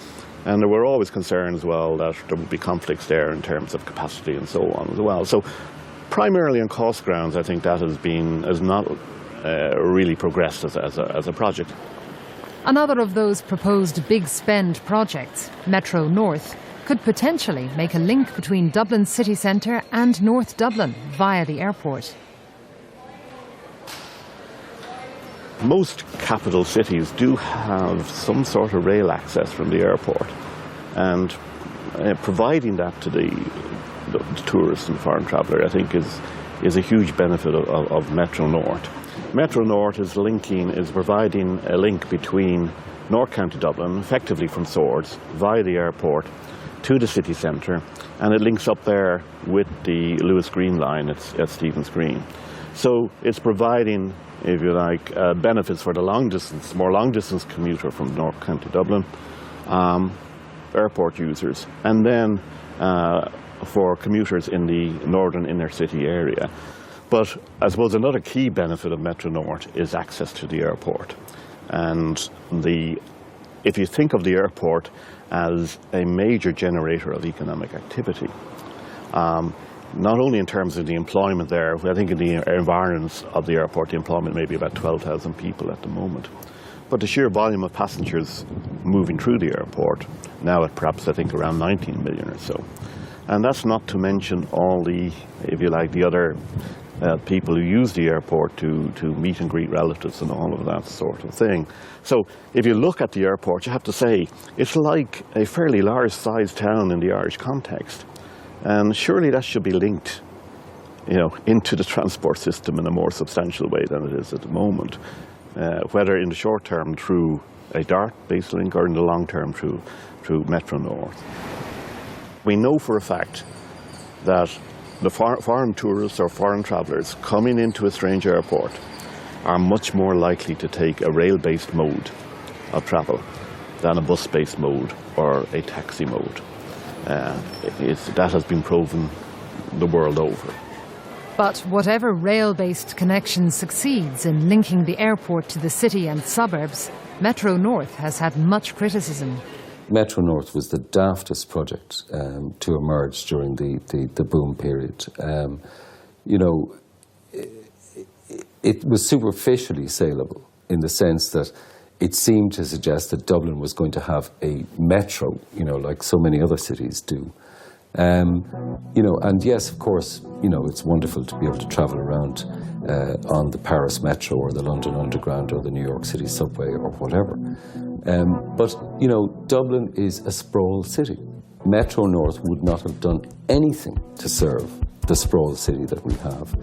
And there were always concerns, well, that there would be conflicts there in terms of capacity and so on as well. So primarily on cost grounds, I think that has not really progressed as a project. Another of those proposed big spend projects, Metro North, could potentially make a link between Dublin city centre and North Dublin via the airport. Most capital cities do have some sort of rail access from the airport, and providing that to the tourist and foreign traveller, I think, is a huge benefit of Metro North. Metro North is providing a link between North County Dublin, effectively from Swords, via the airport, to the city centre, and it links up there with the Lewis Green line at Stephen's Green. So it's providing, if you like, benefits for the more long-distance commuter from North County Dublin, airport users, and then for commuters in the northern inner city area. But I suppose another key benefit of Metro North is access to the airport. And if you think of the airport as a major generator of economic activity, not only in terms of the employment there, I think in the environs of the airport, the employment may be about 12,000 people at the moment. But the sheer volume of passengers moving through the airport, now at perhaps I think around 19 million or so. And that's not to mention all the, if you like, the other people who use the airport to meet and greet relatives and all of that sort of thing. So if you look at the airport, you have to say it's like a fairly large-sized town in the Irish context. And surely that should be linked, into the transport system in a more substantial way than it is at the moment. Whether in the short term through a Dart-based link or in the long term through Metro North. We know for a fact that the foreign tourists or foreign travellers coming into a strange airport are much more likely to take a rail-based mode of travel than a bus-based mode or a taxi mode. That has been proven the world over. But whatever rail-based connection succeeds in linking the airport to the city and suburbs, Metro North has had much criticism. Metro North was the daftest project to emerge during the boom period. It was superficially saleable in the sense that it seemed to suggest that Dublin was going to have a metro, like so many other cities do. And yes, of course, you know, it's wonderful to be able to travel around on the Paris Metro or the London Underground or the New York City subway or whatever. But, you know, Dublin is a sprawl city. Metro North would not have done anything to serve the sprawl city that we have.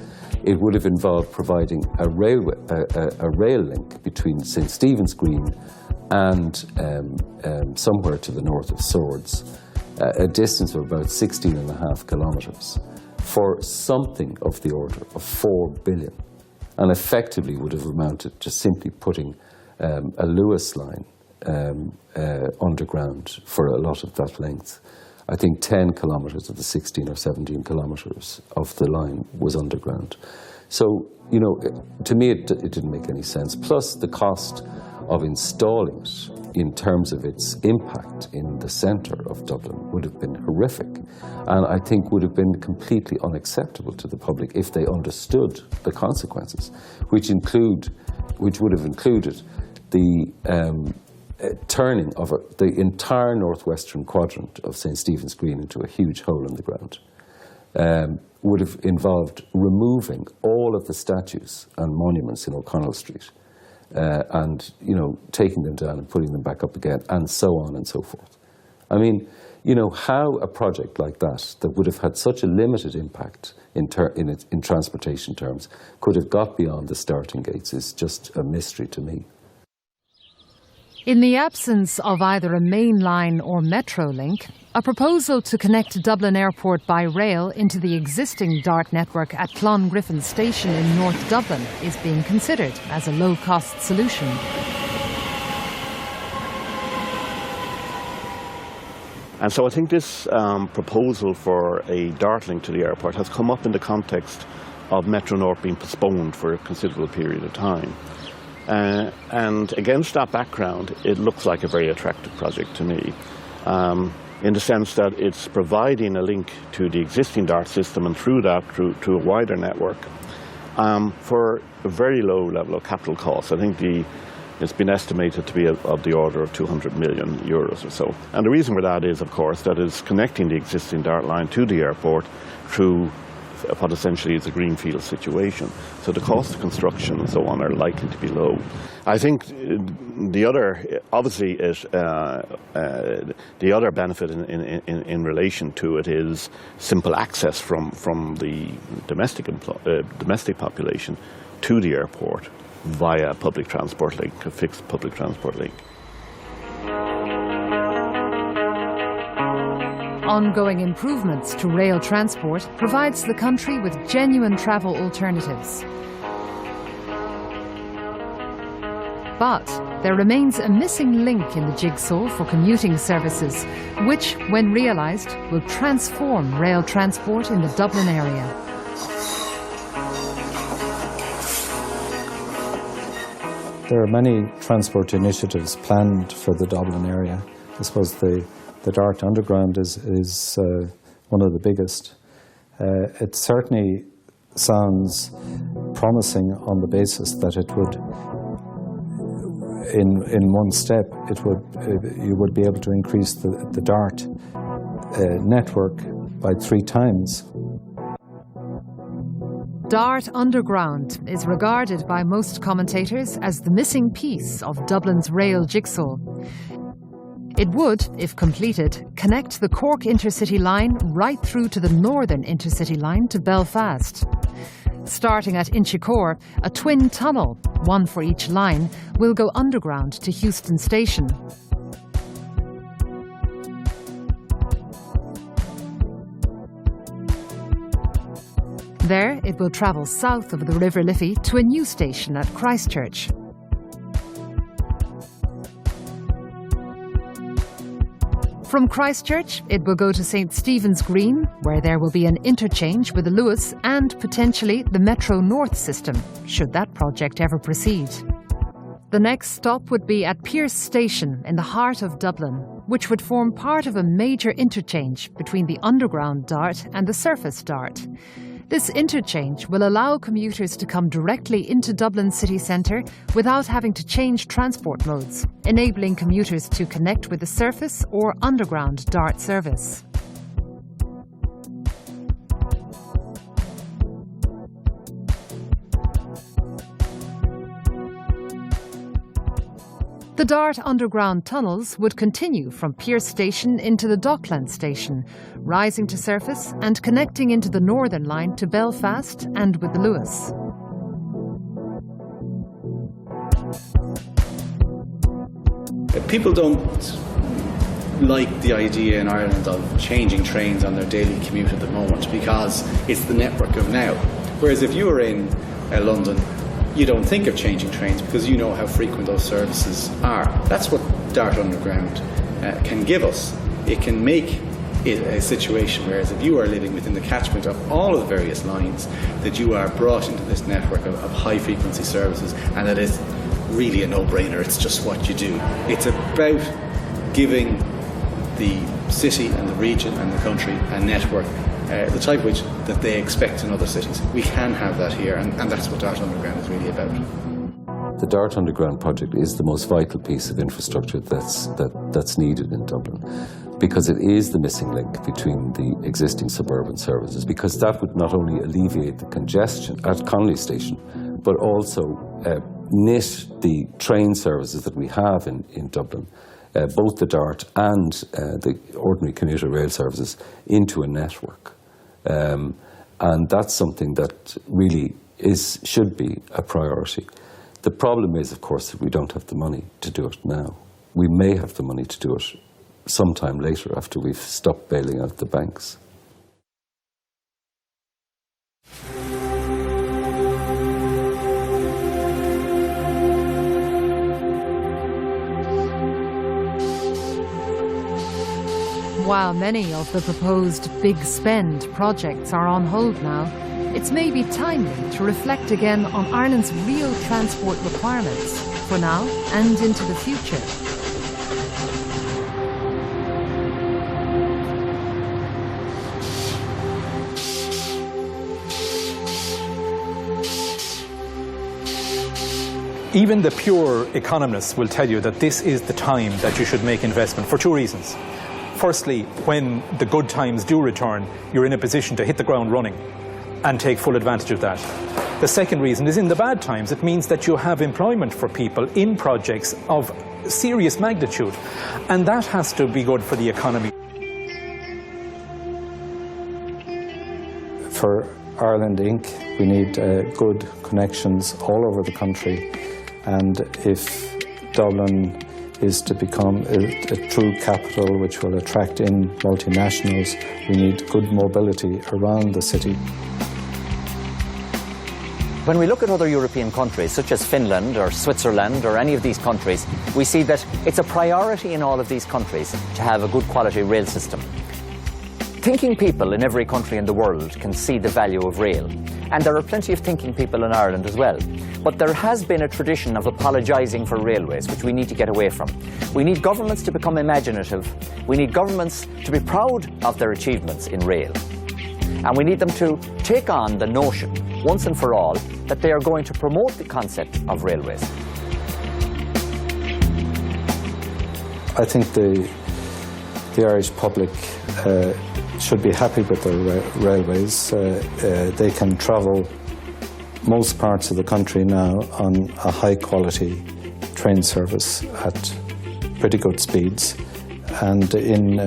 It would have involved providing a rail link between St. Stephen's Green and somewhere to the north of Swords, a distance of about 16.5 kilometres, for something of the order of 4 billion, and effectively would have amounted to simply putting a Lewis line underground for a lot of that length. I think 10 kilometres of the 16 or 17 kilometres of the line was underground. So, you know, to me it didn't make any sense. Plus the cost of installing it in terms of its impact in the centre of Dublin would have been horrific, and I think would have been completely unacceptable to the public if they understood the consequences, which would have included the turning of the entire northwestern quadrant of St. Stephen's Green into a huge hole in the ground. Would have involved removing all of the statues and monuments in O'Connell Street, and, you know, taking them down and putting them back up again, and so on and so forth. I mean, you know, how a project like that would have had such a limited impact in transportation terms could have got beyond the starting gates is just a mystery to me. In the absence of either a main line or metro link, a proposal to connect Dublin Airport by rail into the existing DART network at Clongriffin Station in North Dublin is being considered as a low-cost solution. And so I think this proposal for a DART link to the airport has come up in the context of Metro North being postponed for a considerable period of time. And against that background, it looks like a very attractive project to me, in the sense that it's providing a link to the existing DART system, and through that, to a wider network, for a very low level of capital costs. I think it's been estimated to be of the order of 200 million euros or so. And the reason for that is, of course, that it's connecting the existing DART line to the airport through what essentially is a greenfield situation. So the cost of construction and so on are likely to be low. I think the other, obviously, the other benefit in relation to it is simple access from the domestic population to the airport via a public transport link, a fixed public transport link. Ongoing improvements to rail transport provides the country with genuine travel alternatives. But there remains a missing link in the jigsaw for commuting services, which, when realised, will transform rail transport in the Dublin area. There are many transport initiatives planned for the Dublin area. I suppose the DART Underground is one of the biggest. It certainly sounds promising on the basis that it would, in one step, you would be able to increase the DART network by 3 times. DART Underground is regarded by most commentators as the missing piece of Dublin's rail jigsaw. It would, if completed, connect the Cork Intercity line right through to the Northern Intercity line to Belfast. Starting at Inchicore, a twin tunnel, one for each line, will go underground to Heuston Station. There, it will travel south of the River Liffey to a new station at Christchurch. From Christchurch, it will go to St. Stephen's Green, where there will be an interchange with the Lewis and potentially the Metro North system, should that project ever proceed. The next stop would be at Pearse Station in the heart of Dublin, which would form part of a major interchange between the underground DART and the surface DART. This interchange will allow commuters to come directly into Dublin city centre without having to change transport modes, enabling commuters to connect with the surface or underground DART service. The Dart underground tunnels would continue from Pearse Station into the Dockland Station, rising to surface and connecting into the Northern Line to Belfast and with the Luas. People don't like the idea in Ireland of changing trains on their daily commute at the moment because it's the network of now. Whereas if you were in London, you don't think of changing trains because you know how frequent those services are. That's what Dart Underground can give us. It can make it a situation whereas if you are living within the catchment of all of the various lines, that you are brought into this network of high frequency services, and that is really a no-brainer. It's just what you do. It's about giving the city and the region and the country a network the type which that they expect in other cities. We can have that here, and that's what Dart Underground is really about. The Dart Underground project is the most vital piece of infrastructure that's needed in Dublin, because it is the missing link between the existing suburban services, because that would not only alleviate the congestion at Connolly Station, but also knit the train services that we have in Dublin, both the Dart and the ordinary commuter rail services, into a network. And that's something that really should be a priority. The problem is, of course, that we don't have the money to do it now. We may have the money to do it sometime later after we've stopped bailing out the banks. While many of the proposed big spend projects are on hold now, it's maybe timely to reflect again on Ireland's real transport requirements for now and into the future. Even the pure economists will tell you that this is the time that you should make investment for two reasons. Firstly, when the good times do return, you're in a position to hit the ground running and take full advantage of that. The second reason is in the bad times, it means that you have employment for people in projects of serious magnitude, and that has to be good for the economy. For Ireland Inc., we need good connections all over the country, and if Dublin is to become a true capital which will attract in multinationals, we need good mobility around the city. When we look at other European countries, such as Finland or Switzerland or any of these countries, we see that it's a priority in all of these countries to have a good quality rail system. Thinking people in every country in the world can see the value of rail, and there are plenty of thinking people in Ireland as well. But there has been a tradition of apologising for railways, which we need to get away from. We need governments to become imaginative. We need governments to be proud of their achievements in rail. And we need them to take on the notion, once and for all, that they are going to promote the concept of railways. I think the Irish public should be happy with their railways. They can travel most parts of the country now on a high-quality train service at pretty good speeds and in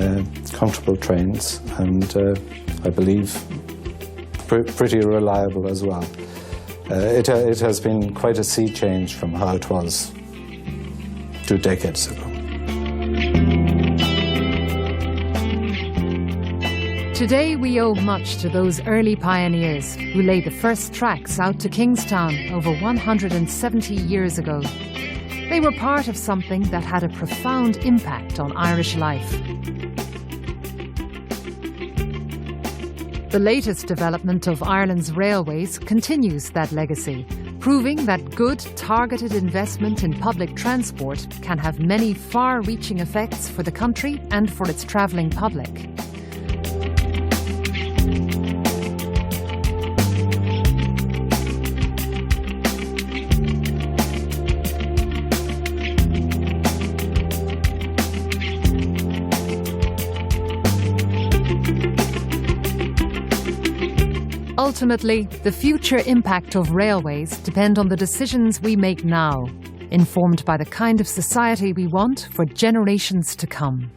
comfortable trains, and I believe pretty reliable as well. It has been quite a sea change from how it was 2 decades ago. Today we owe much to those early pioneers who laid the first tracks out to Kingstown over 170 years ago. They were part of something that had a profound impact on Irish life. The latest development of Ireland's railways continues that legacy, proving that good, targeted investment in public transport can have many far-reaching effects for the country and for its travelling public. Ultimately, the future impact of railways depend on the decisions we make now. informed by the kind of society we want for generations to come.